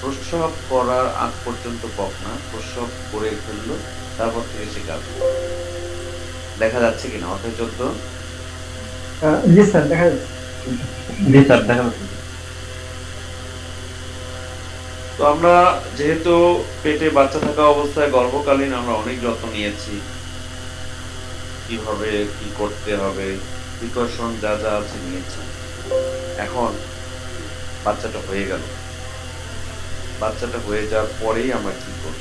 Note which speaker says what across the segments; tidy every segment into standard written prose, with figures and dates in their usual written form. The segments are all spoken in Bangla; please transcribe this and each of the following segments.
Speaker 1: প্রসব করার আগ পর্যন্ত বক না, প্রসব করে ফেললো, তারপর থেকে সে গাবে। দেখা যাচ্ছে কিনা অধ্যায় 14?
Speaker 2: জি স্যার, দেখা যাচ্ছে।
Speaker 3: জি স্যার, দেখা যাচ্ছে।
Speaker 1: তো আমরা যেহেতু পেটে বাচ্চা থাকা অবস্থায় গর্ভকালীন আমরা অনেক যত্ন নিয়েছি, কিভাবে কি করতে হবে, প্রিকশন যা যা আছে নিয়েছি। এখন বাচ্চাটা হয়ে গেল, বাচ্চাটা হয়ে যাওয়ার পরেই আমরা কি করব?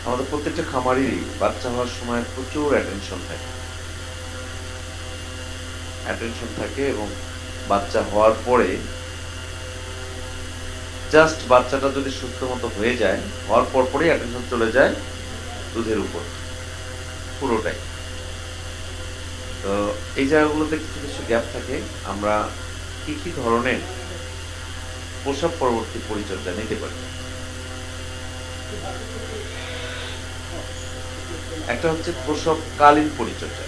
Speaker 1: আমাদের প্রত্যেকটা খামারেরই বাচ্চা হওয়ার সময় প্রচুর অ্যাটেনশন থাকে এবং বাচ্চা হওয়ার পরে জাস্ট বাচ্চাটা যদি সুস্থ মতো হয়ে যায়, হওয়ার পর পরই অ্যাটেনশন চলে যায় দুধের উপর পুরোটাই। তো এই জায়গাগুলোতে কিছু কিছু গ্যাপ থাকে। আমরা কি কি ধরনের প্রসব পরবর্তী পরিচর্যা নিতে পারি? একটা হচ্ছে প্রসবকালীন পরিচর্যা।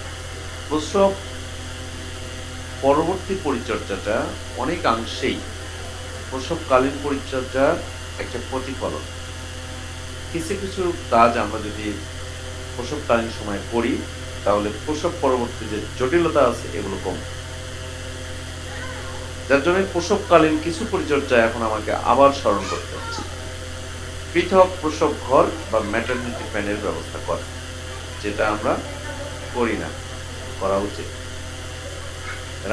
Speaker 1: প্রসব পরবর্তী পরিচর্যাটা অনেকাংশেই প্রসবকালীন পরিচর্যার একটা প্রতিফলন। কিছু কিছু কাজ আমরা যদি প্রসবকালীন সময় করি, তাহলে প্রসব পরবর্তী যে জটিলতা আছে এগুলো কম। যার জন্য প্রসবকালীন কিছু পরিচর্যা এখন আমাকে আবার স্মরণ করতে হচ্ছে। পৃথক প্রসব ঘর বা ম্যাটারনিটি প্যানের ব্যবস্থা করা, যেটা আমরা করি না, করা উচিত।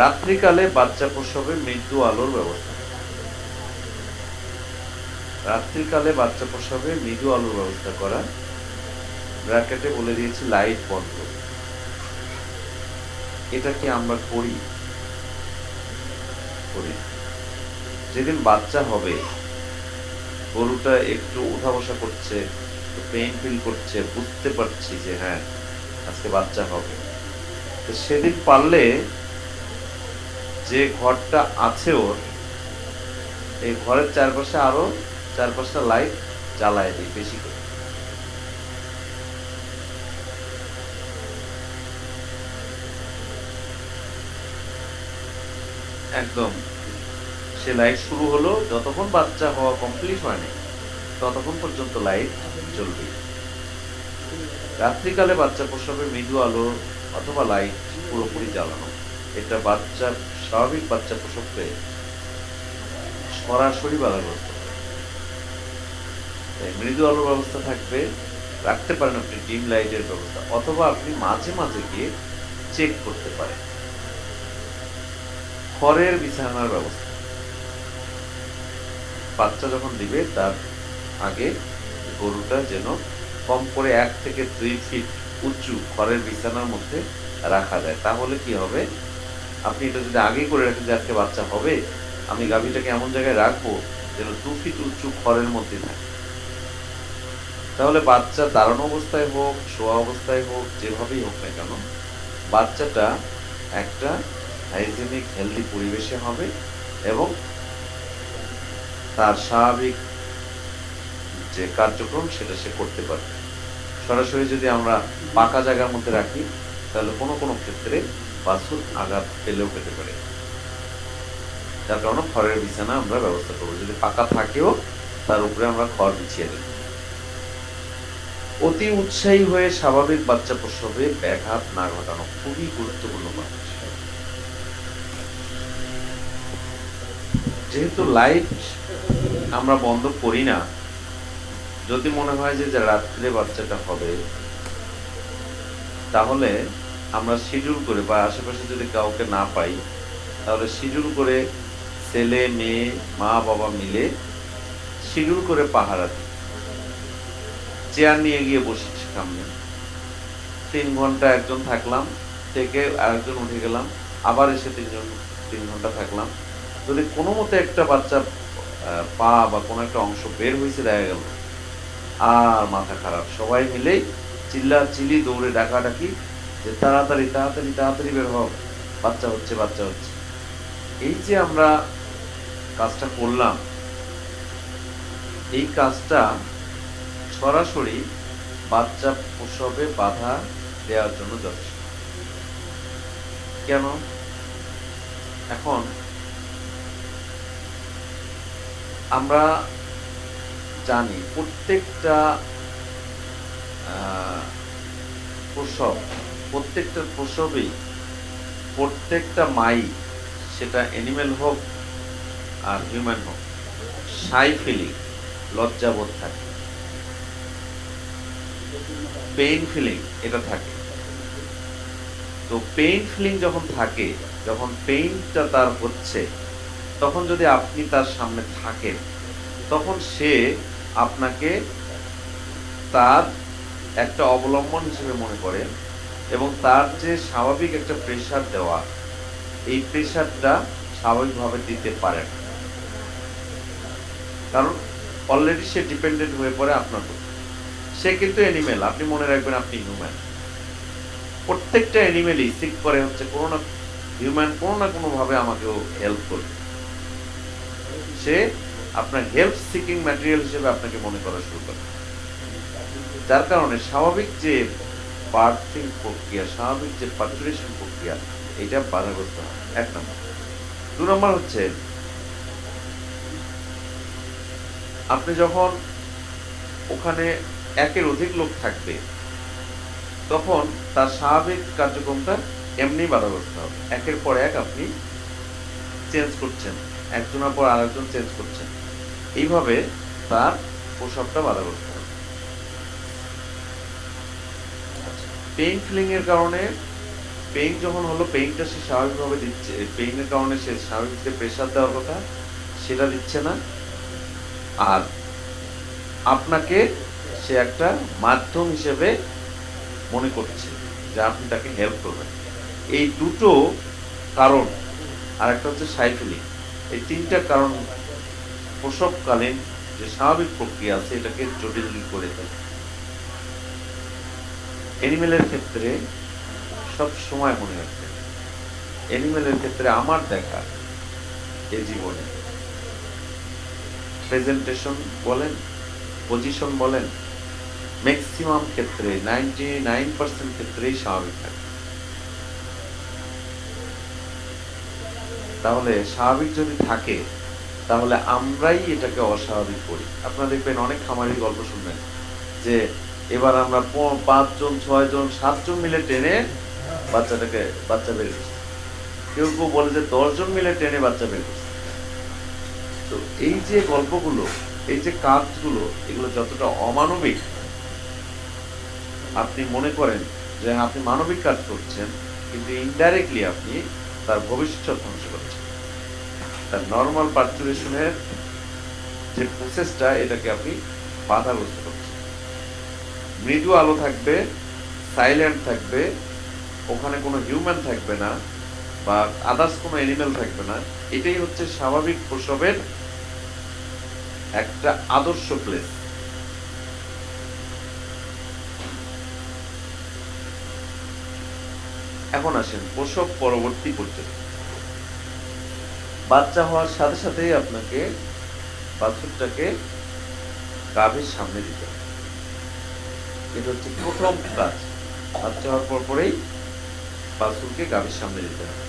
Speaker 1: রাত্রিকালে বাচ্চা প্রসবে মৃদু আলোর ব্যবস্থা, রাত্রিকালে বাচ্চা প্রসবে মৃদু আলোর ব্যবস্থা করা। ব্র্যাকেটে বলে দিয়েছি লাইট বন্ধ। এটা কি আমরা করি? করি না। যেদিন বাচ্চা হবে, গরুটা একটু উঠা বসা করছে, একটু পেইন ফিল করছে, বুঝতে পারছি যে হ্যাঁ আজকে বাচ্চা হবে, তো সেদিন পারলে যে ঘরটা আছে ওর, এই ঘরের চারপাশে আরো 4-5টা লাইট জ্বালায় দিই বেশি করে। একদম সে লাইট শুরু হলো, যতক্ষণ বাচ্চা হওয়া কমপ্লিট হয়নি ততক্ষণ পর্যন্ত লাইট জ্বলবে। রাত্রিকালে বাচ্চা প্রসবে মৃদু আলো অথবা লাইট পুরোপুরি জ্বালানো, এটা স্বাভাবিক বাচ্চা প্রসবকে সরাসরি বাধাগ্রস্ত করে। তাই মৃদু আলোর ব্যবস্থা থাকবে, রাখতে পারেন আপনি ডিম লাইটের ব্যবস্থা, অথবা আপনি মাঝে মাঝে গিয়ে চেক করতে পারেন। খড়ের বিছানার ব্যবস্থা, বাচ্চা যখন দিবে তার আগে গরুটা যেন কম করে 1 থেকে 2 ফিট উঁচু খড়ের বিছানার মধ্যে রাখা যায়। তাহলে কি হবে, আপনি এটা যদি আগেই করে রাখেন যে আজকে বাচ্চা হবে, আমি গাভীটাকে এমন জায়গায় রাখবো যেন 2 ফিট উঁচু খড়ের মধ্যে থাকে, তাহলে বাচ্চা দাঁড়ানো অবস্থায় হোক, শোয়া অবস্থায় হোক, যেভাবেই হোক না কেন, বাচ্চাটা একটা হাইজেনিক হেলদি পরিবেশে হবে এবং তার স্বাভাবিক যে কার্যক্রম সেটা সে করতে পারবে। সরাসরি যদি আমরা পাকা জায়গার মধ্যে রাখি, তাহলে কোনো কোনো ক্ষেত্রে বাছুর আঘাত পেলেও পেতে পারে। যার কারণে খড়ের বিছানা আমরা ব্যবস্থা করবো, যদি পাকা থাকেও তার উপরে আমরা খড় বিছিয়ে দেব। অতি উৎসাহী হয়ে স্বাভাবিক বাচ্চা প্রসবে ব্যাঘাত না ঘটানো খুবই গুরুত্বপূর্ণ কথা। যেহেতু লাইট আমরা বন্ধ করি না, যদি মনে হয় যে রাত্রে বাচ্চাটা হবে, তাহলে আমরা শিডিউল করে বা আশেপাশে যদি কাউকে না পাই, তাহলে শিডিউল করে ছেলে মেয়ে মা বাবা মিলে শিডিউল করে পাহারা দিই। চেয়ার নিয়ে গিয়ে বসি সামনে, 3 ঘন্টা একজন থাকলাম, থেকে আরেকজন উঠে গেলাম, আবার এসে 3 ঘন্টা থাকলাম। যদি কোনো মতে একটা বাচ্চা পা বা কোনো একটা অংশ বের হয়েছে দেখা গেল, আর মাথা খারাপ, সবাই মিলেই চিল্লাচিল্লি দৌড়ে ডাকাডাকি যে তাড়াতাড়ি তাড়াতাড়ি তাড়াতাড়ি বের হও, বাচ্চা হচ্ছে বাচ্চা হচ্ছে। এই যে আমরা কাজটা করলাম, এই কাজটা সরাসরি বাচ্চা প্রসবে বাধা দেওয়ার জন্য যথেষ্ট। কেন? এখন আমরা জানি প্রত্যেকটা আহ, প্রসব, প্রত্যেকটা প্রসবেই প্রত্যেকটা মাই, সেটা অ্যানিমেল হোক আর হিউম্যান হোক, সাই ফিলিং, লজ্জাবোধ থাকে, পেইন ফিলিং এটা থাকে। তো পেইন ফিলিং যখন থাকে, যখন পেইনটা তার হচ্ছে, তখন যদি আপনি তার সামনে থাকেন, তখন সে আপনাকে তার একটা অবলম্বন হিসেবে মনে করে, এবং তার যে স্বাভাবিক একটা প্রেশার দেওয়া, এই প্রেশারটা স্বাভাবিকভাবে দিতে পারে না। কারণ অলরেডি সে ডিপেন্ডেন্ট হয়ে পড়ে আপনার উপর। সে কিন্তু অ্যানিমেল, আপনি মনে রাখবেন আপনি হিউম্যান। প্রত্যেকটা অ্যানিমেলই সিক করে হচ্ছে কোনো না হিউম্যান কোনো না কোনো ভাবে আমাকেও হেল্প করবে। সে আপনার হেল্প সিকিং ম্যাটেরিয়াল হিসেবে আপনাকে মনে করা শুরু করে। যার কারণে স্বাভাবিক যে বার্থিং প্রক্রিয়া, স্বাভাবিক যে পার্চুরেশন প্রক্রিয়া, এটা বাধাগ্রস্ত হয়। এক নম্বর। 2 নম্বর হচ্ছে, আপনি যখন ওখানে একের অধিক লোক থাকবে, তখন তার স্বাভাবিক কার্যক্রমটা এমনি বাধাগ্রস্ত হবে। একের পর এক আপনি চেঞ্জ করছেন, একজনের পর আরেকজন চেঞ্জ করছেন, এইভাবে তার প্রসবটা বাধাগ্রস্ত হবে। পেইন ফিলিং এর কারণে, পেইন যখন হলো, পেইনটা সে স্বাভাবিকভাবে দিচ্ছে, পেইনের কারণে সে স্বাভাবিক যে প্রেশার দেওয়ার কথা সেটা দিচ্ছে না, আর আপনাকে সে একটা মাধ্যম হিসেবে মনে করছে যে আপনি তাকে হেল্প করবেন। এই দুটো কারণ, আর একটা হচ্ছে সাইফিলিং, এই 3টা কারণ প্রসবকালীন যে স্বাভাবিক প্রক্রিয়া আছে এটাকে জটিল করে দেয়। অ্যানিমেলের ক্ষেত্রে সব সময় মনে রাখবেন, অ্যানিমেলের ক্ষেত্রে আমার দেখা এই জীবনে প্রেজেন্টেশন বলেন, পজিশন বলেন, ম্যাক্সিমাম ক্ষেত্রে 99% ক্ষেত্রেই স্বাভাবিক থাকে। তাহলে স্বাভাবিক যদি থাকে, তাহলে আমরাই এটাকে অস্বাভাবিক করি। আপনারা দেখবেন অনেক খামারির গল্প শুনবেন যে এবার আমরা 5 জন 6 জন 7 জন মিলে টেনে বাচ্চা বের করছি। কেউ কেউ বলে যে 10 জন মিলে টেনে বাচ্চা বের করছে। তো এই যে গল্পগুলো, এই যে কাজগুলো, এগুলো যতটা অমানবিক আপনি মনে করেন যে আপনি মানবিক কাজ করছেন, কিন্তু ইনডাইরেক্টলি আপনি তার ভবিষ্যৎ ধ্বংস করছেন। তার নর্মাল পার্চুরেশনের যে প্রসেসটা, এটাকে আপনি বাধাগ্রস্ত করছেন। মৃদু আলো থাকবে, সাইলেন্ট থাকবে, ওখানে কোনো হিউম্যান থাকবে না বা আদার্স কোনো অ্যানিমেল থাকবে না। এটাই হচ্ছে স্বাভাবিক প্রসবের একটা আদর্শ প্লেস। এখন আসেন প্রসব পরবর্তী পর্যায়ে। বাচ্চা হওয়ার সাথে সাথেই আপনাকে বাছুরটাকে গাভীর সামনে দিতে হবে। এটা হচ্ছে প্রথম কাজ। বাচ্চা হওয়ার পর পরেই বাছুরকে গাভীর সামনে দিতে হবে।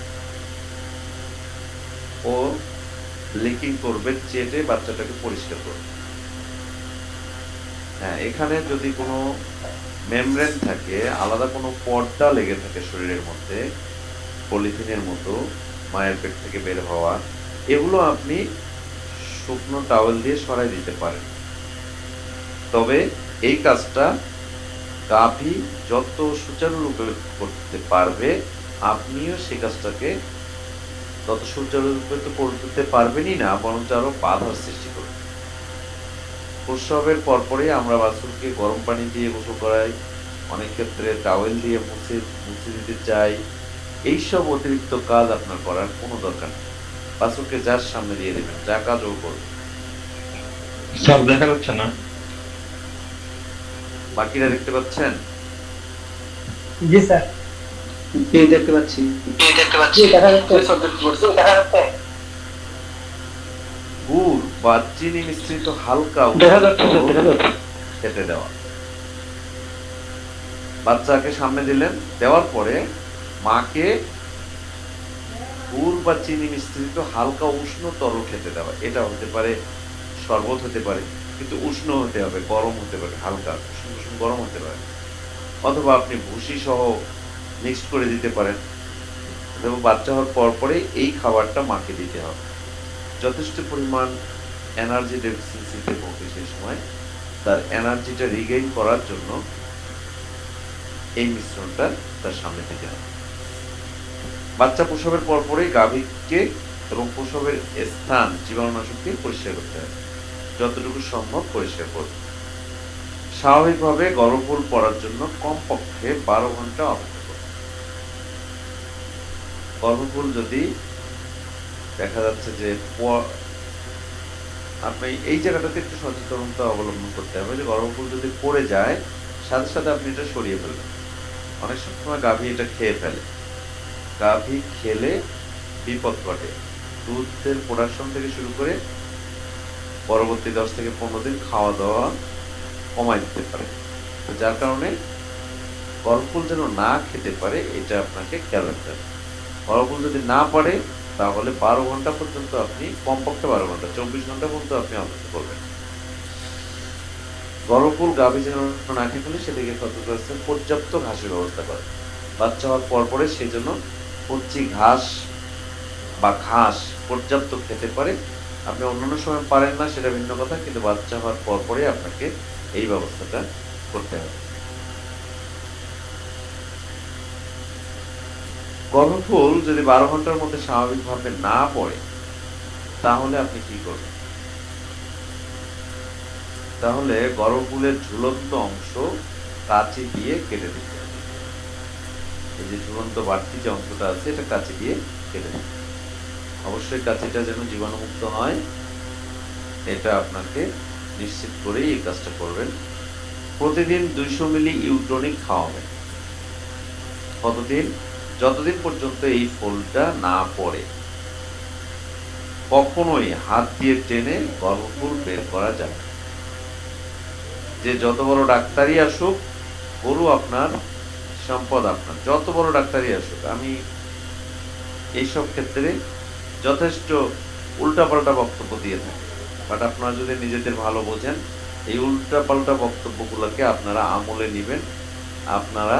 Speaker 1: ও লিকিং করবে, চেটে বাচ্চাটাকে পরিষ্কার করবে। হ্যাঁ, এখানে যদি কোনো মেমব্রেন থাকে, আলাদা কোনো পর্দা লেগে থাকে শরীরের মধ্যে, পলিথিনের মতো মায়ের পেট থেকে বের হওয়া, এগুলো আপনি শুকনো টাওয়েল দিয়ে সরাই দিতে পারেন। তবে এই কাজটা গাভী যত সুচারুরূপে করতে পারবে, আপনিও সেই কাজটাকে তত সুচারুরূপে তো করতে পারবেনই না, বরঞ্চ আরো বাধার সৃষ্টি করবে। প্রসবের পরপরই আমরা বাছুরকে গরম পানি দিয়ে গোসল করাই, অনেক ক্ষেত্রে টাওয়েল দিয়ে মুছে দিতে চাই। এইসব অতিরিক্ত কাজ আপনার করার কোনো দরকার নেই। বাছুরকে যার সামনে দিয়ে দেবেন, যা কাজ ও করবে।
Speaker 3: স্যার দেখা যাচ্ছে না?
Speaker 1: বাকিরা দেখতে পাচ্ছেন?
Speaker 2: জি স্যার।
Speaker 4: দেখতে পাচ্ছি।
Speaker 2: জি দেখা যাচ্ছে।
Speaker 1: গুড় বা চিনি মিশ্রিত হালকা
Speaker 2: দেখা যাচ্ছে, দেখা যাচ্ছে।
Speaker 1: খেতে দেওয়া। বাচ্চাকে সামনে দিলেন, দেওয়ার পরে মাকে গুড় বা চিনি মিশ্রিত হালকা উষ্ণ তরল খেতে দেওয়া। এটা হতে পারে শরবত হতে পারে, কিন্তু উষ্ণ হতে হবে, গরম হতে পারে, হালকা কুসুম কুসুম গরম হতে পারে। অথবা আপনি ভুসি সহ মিক্সড করে দিতে পারেন, এবং বাচ্চা হওয়ার পরপরই এই খাবারটা মাকে দিতে হবে। যথেষ্ট পরিমাণ এনার্জি ডেফিসিয়েন্সিতে ভোগে সেই সময়, তার এনার্জিটা রিগেইন করার জন্য এই মিশ্রণটা তার সামনে দিতে হবে। বাচ্চা প্রসবের পরপরই গাভীকে এবং প্রসবের স্থান জীবাণুনাশক দিয়ে পরিষ্কার করতে হবে, যতটুকু সম্ভব পরিষ্কার করবে। স্বাভাবিকভাবে গর্ভফুল পড়ার জন্য কমপক্ষে 12 ঘন্টা অপেক্ষা করবে। গর্ভফুল যদি দেখা যাচ্ছে যে আপনি এই জায়গাটাতে একটু সচেতনতা অবলম্বন করতে হবে, যে গর্ভফুল যদি পড়ে যায় সাথে সাথে আপনি এটা সরিয়ে ফেলবেন। অনেক সময় গাভী এটা খেয়ে ফেলে, গাভী খেলে বিপদ ঘটে। দুধের প্রোডাকশন থেকে শুরু করে পরবর্তী 10 থেকে 15 দিন খাওয়া দাওয়া কমাই দিতে পারে। তো যার কারণে গর্ভফুল যেন না খেতে পারে এটা আপনাকে খেয়াল রাখতে হবে। গর্ভফুল যদি না পারে তাহলে 12 ঘন্টা পর্যন্ত আপনি, কমপক্ষে 12 ঘন্টা, 24 ঘন্টা পর্যন্ত আপনি অপেক্ষা করবেন। গর্ভফুল গাভী যেন না খেয়ে ফেলে সেদিকে সতর্ক রাখতে পর্যাপ্ত ঘাসের ব্যবস্থা করে। বাচ্চা হওয়ার পরে সেই জন্য কচি ঘাস বা ঘাস পর্যাপ্ত খেতে পারে। আপনি অন্যান্য সময় পারেন না সেটা ভিন্ন কথা, কিন্তু বাচ্চা হওয়ার পরে আপনাকে এই ব্যবস্থাটা করতে হবে। গর্ভফুল যদি 12 ঘন্টার মধ্যে স্বাভাবিকভাবে না পড়ে তাহলে আপনি কি করবেন? তাহলে গর্ভফুলের ঝুলন্ত অংশ কাঁচি দিয়ে কেটে দিতে হবে। এই যে ঝুলন্ত বাড়তি যে অংশটা আছে এটা কাঁচি দিয়ে কেটে দিতে হবে। অবশ্যই কাঁচিটা যেন জীবাণুমুক্ত হয়, এটা আপনাকে নিশ্চিত করেই এই কাজটা করবেন। প্রতিদিন 200 মিলি ইউট্রনিক খাওয়াবেন। কতদিন? যতদিন পর্যন্ত এই ফোলটা না পড়ে। কখনোই হাত দিয়ে টেনে গর্ভফুল বের করা যাবে না। যে যত বড় ডাক্তারই আসুক, গরু আপনার, সম্পদ আপনার, যত বড় ডাক্তারই আসুক, আমি এইসব ক্ষেত্রে যথেষ্ট উল্টাপাল্টা বক্তব্য দিয়ে থাকি। বাট আপনারা যদি নিজেদের ভালো বোঝেন, এই উল্টাপাল্টা বক্তব্যগুলোকে আপনারা আমলে নেবেন, আপনারা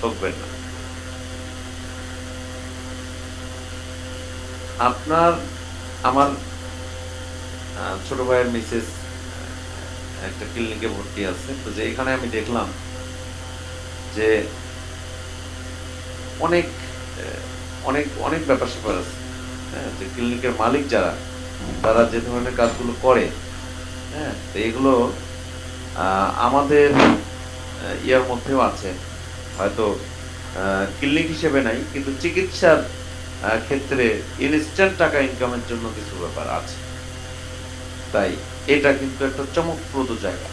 Speaker 1: ঠকবেন না। আপনার আমার ছোট ভাইয়ের মিসেস একটা ক্লিনিকে ভর্তি আছে, তো যে এখানে আমি দেখলাম যে অনেক অনেক অনেক ব্যাপার স্যাপার আছে। হ্যাঁ, যে ক্লিনিকের মালিক যারা, তারা যে ধরনের কাজগুলো করে, হ্যাঁ, তো এগুলো আমাদের ইয়ার মধ্যেও আছে, হয়তো ক্লিনিক হিসেবে নাই, কিন্তু চিকিৎসার ক্ষেত্রে ইনস্ট্যান্ট টাকা ইনকামের জন্য কিছু ব্যাপার আছে। তাই এটা কিন্তু একটা চমকপ্রদ জায়গা।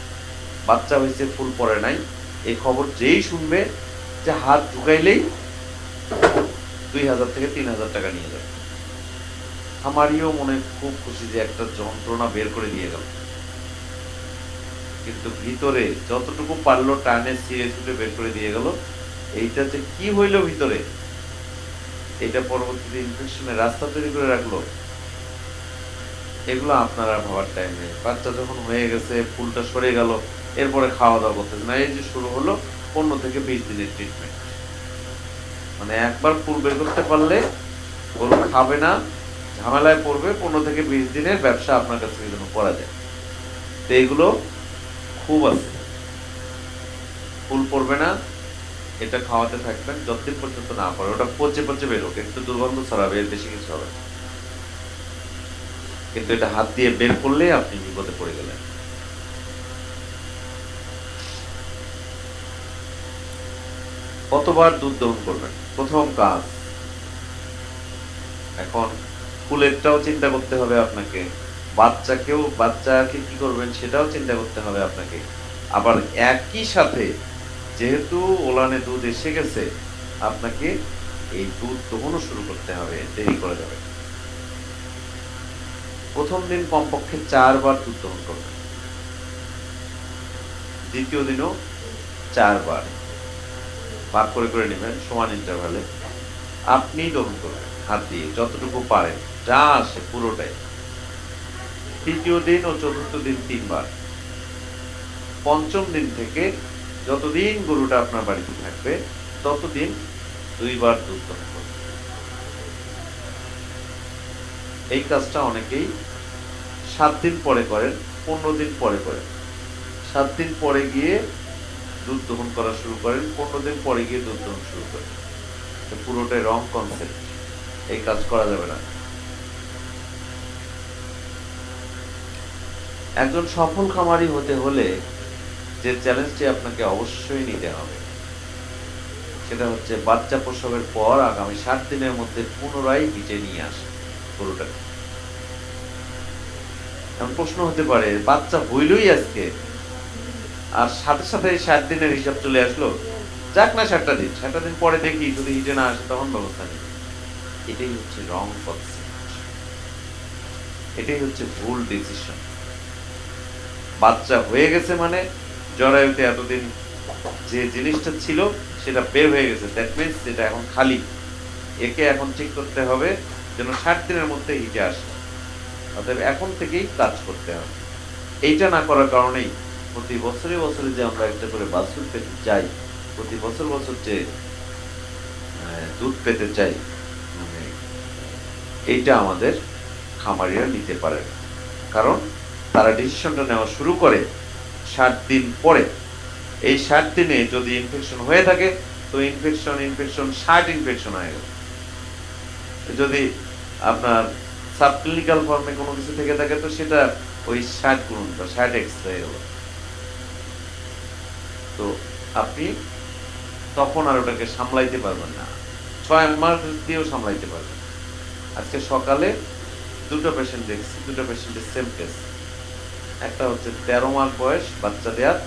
Speaker 1: বাচ্চা হয়েছে, ফুল পড়ে নাই, এই খবর যেই শুনবে, যে হাত ঢুকাইলেই 2000 থেকে 3000 টাকা নিয়ে যাবে। আমারও মনে খুব খুশি যে একটা যন্ত্রণা বের করে দিয়ে গেল, কিন্তু ভিতরে যতটুকু পারলো টানে ছিঁড়ে ছুটে বের করে দিয়ে গেল। এইটা যে কি হইলো ভিতরে, এটা পরবর্তীতে ইনফেকশনের রাস্তা তৈরি করে রাখলো, এগুলো আপনারা ভাবার টাইম নেই। বাচ্চা যখন হয়ে গেছে, ফুলটা সরে গেল, এরপরে খাওয়া দাওয়া করতেছে না। এই যে শুরু হলো 15 থেকে 20 দিনের ট্রিটমেন্ট। মানে একবার ফুল বের করতে পারলে গরু খাবে না, ঝামেলায় পড়বে। 15 থেকে 20 দিনের ব্যবসা আপনার কাছ থেকে যেন করা যায়। তো এইগুলো খুব আছে। ফুল পড়বে না, এটা খাওয়াতে থাকবেন যতদিন পর্যন্ত না পড়ে। ওটা পচে পচে বেরোক, একটু দুর্গন্ধ ছড়াবে, এর বেশি কিছু হবে না। কিন্তু এটা হাত দিয়ে বের করলে আপনি বিপদে পড়ে গেলেন। কতবার দুধ দহন করবেন, প্রথম কাজ। এখন ফুলেরটাও চিন্তা করতে হবে আপনাকে, বাচ্চাকে কি করবেন সেটাও চিন্তা করতে হবে আপনাকে। আবার একই সাথে যেহেতু ওলানে দুধ এসে গেছে, আপনাকে এই দুধ দহনও শুরু করতে হবে, দেরি করা যাবে না। প্রথম দিন কমপক্ষে 4 বার দুধ দহন করবেন, দ্বিতীয় দিনও 4 বার, ভাগ করে করে নেবেন সমান ইন্টারভালে। আপনি দহন করবেন হাত দিয়ে, যতটুকু পারেন, যা আসে পুরোটাই। তৃতীয় দিন ও চতুর্থ দিন 3 বার, পঞ্চম দিন থেকে যতদিন গরুটা আপনার বাড়িতে থাকবে ততদিন 2 বার দুধ দহন করবে। এই কাজটা অনেকেই 7 দিন পরে করেন, 15 দিন পরে করেন। 7 দিন পরে গিয়ে দুধ দহন করা শুরু করেন, 15 দিন পরে গিয়ে দুধ দহন শুরু করেন। পুরোটাই রং কনসেপ্ট, এই কাজ করা যাবে না। একজন সফল খামারি হতে হলে যে চ্যালেঞ্জটি আপনাকে অবশ্যই নিতে হবে সেটা হচ্ছে বাচ্চা প্রসবের পর আগামী 7 দিনের মধ্যে পুনরায় হিটে নিয়ে আসে গরুটাকে। এখন প্রশ্ন হতে পারে, বাচ্চা হইলই আজকে আর সাথে সাথে 7 দিনের হিসাব চলে আসলো, যাক না 7টা দিন পরে দেখি যদি হিটে না আসে তখন ব্যবস্থা নেই। এটাই হচ্ছে রং কনসেপ্ট, এটাই হচ্ছে ভুল ডিসিশন। বাচ্চা হয়ে গেছে মানে জরায়ুতে এতদিন যে জিনিসটা ছিল সেটা বের হয়ে গেছে, দ্যাট মিনস যেটা এখন খালি, একে এখন ঠিক করতে হবে যেন 7 দিনের মধ্যে হিটে আসে। অতএব এখন থেকেই কাজ করতে হবে। এইটা না করার কারণেই প্রতি বছরে বছরে যে আমরা একটা করে বাছুর পেতে চাই, প্রতি বছর বছর যে দুধ পেতে চাই, মানে এইটা আমাদের খামারিরা নিতে পারে না। কারণ তারা ডিসিশনটা নেওয়া শুরু করে 7 দিন পরে। এই 7 দিনে যদি ইনফেকশন হয়ে থাকে তো ইনফেকশন 60 ইনফেকশন হয়ে গেল। যদি আপনার সাবক্লিনিক্যাল ফর্মে কোনো কিছু থেকে থাকে তো সেটা ওই 60 গুণ বা 60x হয়ে গেল। তো আপনি তখন আর ওটাকে সামলাইতে পারবেন না, 6 মাস দিয়েও সামলাইতে পারবেন। আজকে সকালে 2টা পেশেন্ট দেখছি, 2টা পেশেন্টের সেম কেস। একটা হচ্ছে 13 মাস বয়স, বাচ্চা দেওয়ার,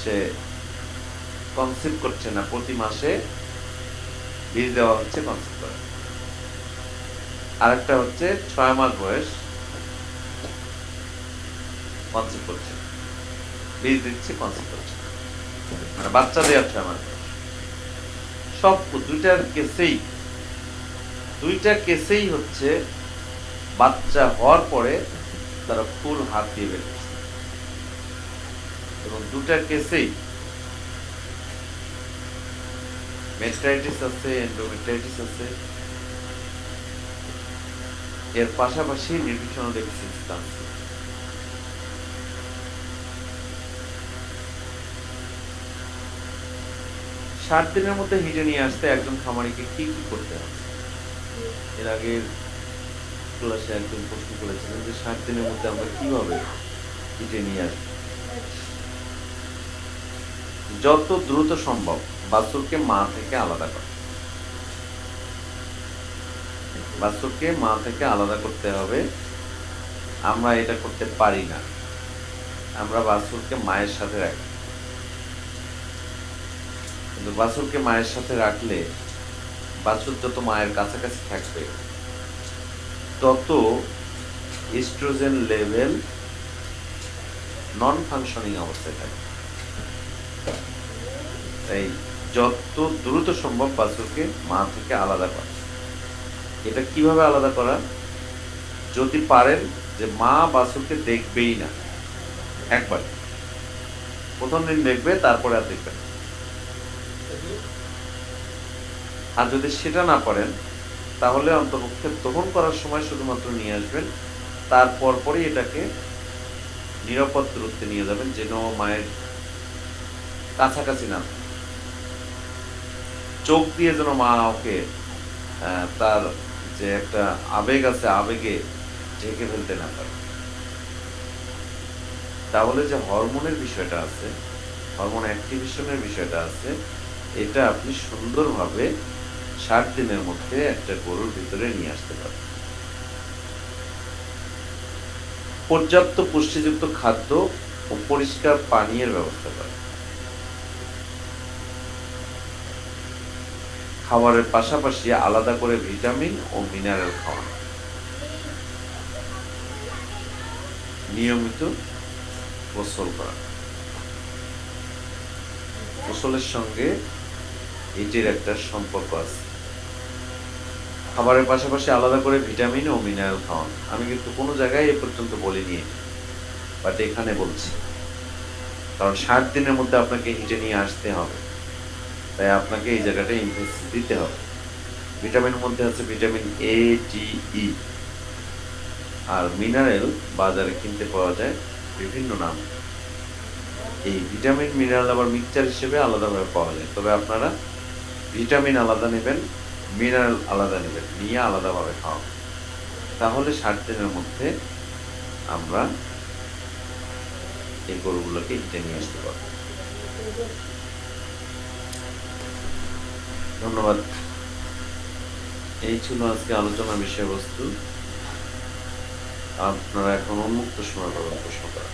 Speaker 1: সে কনসিভ করছে না, প্রতি মাসে বীজ দেওয়া হচ্ছে, কনসিভ করে। আরেকটা হচ্ছে 6 মাস বয়স, কনসিভ করছে, বীজ দিচ্ছে, কনসিভ করছে, মানে বাচ্চা দেওয়ার 6 মাস বয়স। সব দুইটা কেসেই হচ্ছে বাচ্চা হওয়ার পরে তারা ফুল হাত দিয়ে বের করছে, এবং 2টা কেসেই মেট্রাইটিস আছে, এন্ডোমেট্রাইটিস আছে, এর পাশাপাশি নিউট্রিশনাল ডেফিসিয়েন্সি আছে। ষাট দিনের মধ্যে হিটে নিয়ে আসতে একজন খামারিকে কি কি করতে হবে? এর আগে ক্লাসে একজন প্রশ্ন করেছিলেন যে 60 দিনের মধ্যে আমরা কিভাবে হিটে নিয়ে আসবো। যত দ্রুত সম্ভব বাছুরকে মা থেকে আলাদা করা, বাছুরকে মা থেকে আলাদা করতে হবে। আমরা এটা করতে পারি না, আমরা বাছুরকে মায়ের সাথে রাখি, কিন্তু বাছুরকে মায়ের সাথে রাখলে বাছুর যত মায়ের কাছাকাছি থাকবে তত ইস্ট্রোজেন লেভেল নন ফাংশনিং অবস্থায় থাকবে। তাই যত দ্রুত সম্ভব বাছুরকে মা থেকে আলাদা করা। এটা কিভাবে আলাদা করা? যদি পারেন যে মা বাছুরকে দেখবেই না, একবার প্রথম দিন দেখবে, তারপরে আর দেখবে না। আর যদি সেটা না পারেন তাহলে অন্তপক্ষে দহন করার সময় শুধুমাত্র নিয়ে আসবেন, তারপর পরই এটাকে নিরাপদ দূরত্বে নিয়ে যাবেন যেন মায়ের কাছাকাছি না। চোখ দিয়ে যেন মা ওকে তার যে একটা আবেগ আছে, আবেগে ঢেকে ফেলতে না পারে। তাহলে যে হরমোনের বিষয়টা আছে, হরমোন অ্যাক্টিভেশনের বিষয়টা আছে, এটা আপনি সুন্দরভাবে 60 দিনের মধ্যে একটা গরুর ভিতরে নিয়ে আসতে পারেন। পর্যাপ্ত পুষ্টিযুক্ত খাদ্য ও পরিষ্কার পানীয়ের ব্যবস্থা করেন। খাবারের পাশাপাশি আলাদা করে ভিটামিন ও মিনারেল খাওয়ানো। নিয়মিত গোসল করা, গোসলের সঙ্গে এটির একটা সম্পর্ক আছে। খাবারের পাশাপাশি আলাদা করে ভিটামিন ও মিনারেল খাওয়ান। আমি কিন্তু কোনো জায়গায় এ পর্যন্ত বলিনি, বাট এখানে বলছি, কারণ 60 দিনের মধ্যে আপনাকে হিটে নিয়ে আসতে হবে, তাই আপনাকে এই জায়গাটা ইমফেসিস দিতে হবে। ভিটামিনের মধ্যে আছে ভিটামিন এ, ডি, ই, আর মিনারেল বাজারে কিনতে পাওয়া যায় বিভিন্ন নাম। এই ভিটামিন মিনারেল আবার মিক্সচার হিসেবে আলাদাভাবে পাওয়া যায়, তবে আপনারা ভিটামিন আলাদা নেবেন, মিনারেল আলাদা নেবেন, নিয়ে আলাদাভাবে খাওয়াবেন। তাহলে 60 দিনের মধ্যে আমরা এই গরুগুলোকে হিটে নিয়ে আসতে পারবো। ধন্যবাদ। এই ছিল আজকে আলোচনার বিষয়বস্তু। আপনারা এখন উন্মুক্ত সময় পাবেন প্রশ্ন করার।